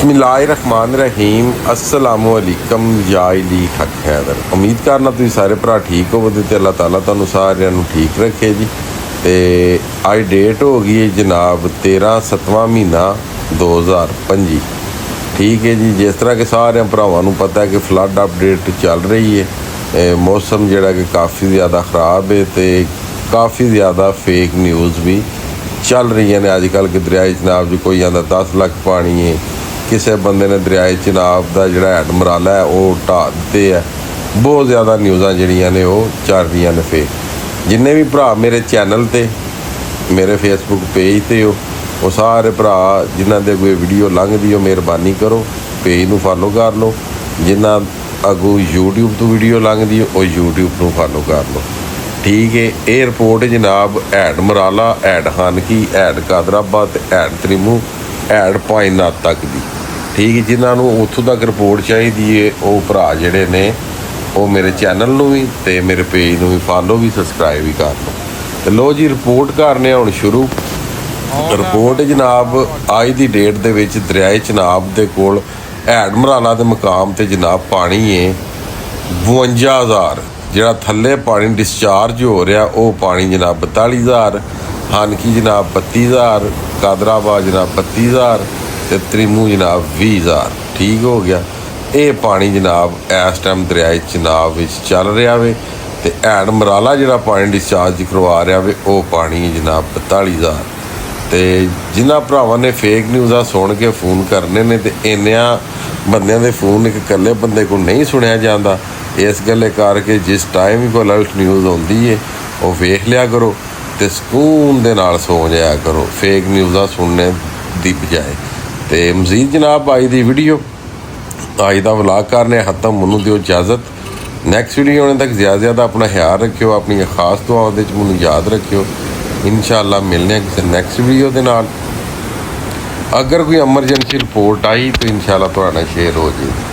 बिस्मिल्लाहिर्रहमानिर्रहीम अस्सलामुअलैकुम या अली हक हैदर। उम्मीद करना तुसीं सारे भरा ठीक होवो ते अल्लाह ताला तुहानूं सारिਆਂ ਨੂੰ ठीक रखे जी। तो अज डेट हो गई है जनाब 13/7 महीना 2025। ठीक है जी। जिस तरह के सारे भरावां नूं पता है कि फ्लड अपडेट चल रही है, मौसम जिहड़ा कि काफ़ी ज़्यादा ख़राब है तो काफ़ी ज़्यादा फेक न्यूज़ भी चल रही ने अजकल कि दरियाए चनाब च कोई आंदा 10 लाख पानी है, किसी बंदे ने दरियाए चनाब का जोड़ा हैड मराला है वो ढा दिते है। बहुत ज़्यादा न्यूज़ां जिहड़ियां ने वो चल रही ने फेक। जिन्ने भी भरा मेरे चैनल ते मेरे फेसबुक पेज ते वो सारे भरा जिन्हां दे कोई वीडियो लंघदी हो मेहरबानी करो पेज नूं फॉलो कर लो, जिन्हां अगों यूट्यूब तो वीडियो लंघदी हो वो यूट्यूब नूं फॉलो कर लो। ठीक है। ये रिपोर्ट जनाब head Marala, head Khanki, head Qadirabad, head Trimmu, head पाइनात तक दी। ठीक है। जिन्होंने उत्थों तक रिपोर्ट चाहिए वो भरा जिहड़े ने वो मेरे चैनल नूं भी ते मेरे पेज नूं भी फॉलो भी सबसक्राइब भी कर लो। तो लो जी रिपोर्ट करने हुण शुरू। रिपोर्ट जनाब अज की डेट दे विच दरियाए चनाब दे कोल हैड मराला दे मुकाम ते जनाब पानी है 52,000। जिहड़ा थल्ले पानी डिस्चार्ज हो रहा वो पानी जनाब 42,000, हानकी जनाब 32,000, कादराबाद जनाब 32,000 ते त्रिमू जनाब 20,000। ठीक हो गया। ये पानी जनाब इस टाइम दरियाए चनाब विच चल रहा वे ते हैड मराला जिहड़ा पानी डिस्चार्ज करवा रहा वे वो पानी जनाब 42,000। तो जिन्हां भरावां ने फेक न्यूज़ां सुन के फ़ोन करने ने ते इन्नियां बंदियां दे फ़ोन एक इकल्ले बंदे को नहीं सुनिया जाता। इस गल्ले करके जिस टाइम ही कोई अलर्ट न्यूज़ आती है वो वेख लिया करो तो सुकून दे नाल सो जाया करो फेक न्यूज़ां सुनने दी बजाए। तो मज़ीद जनाब अज दी वीडियो अज दा व्लॉग करने खत्म। मैनूं दिओ इजाज़त। नैक्सट वीडियो आने तक ज़्यादा ज़्यादा अपना ख्याल रखियो, अपनी खास दुआओं दे मैनूं याद रखियो। इंशाअल्लाह मिलने किसी नैक्सट वीडियो दे नाल। अगर कोई एमरजेंसी रिपोर्ट आई तो इंशाअल्लाह तुहाडे नाल शेयर हो जाएगी।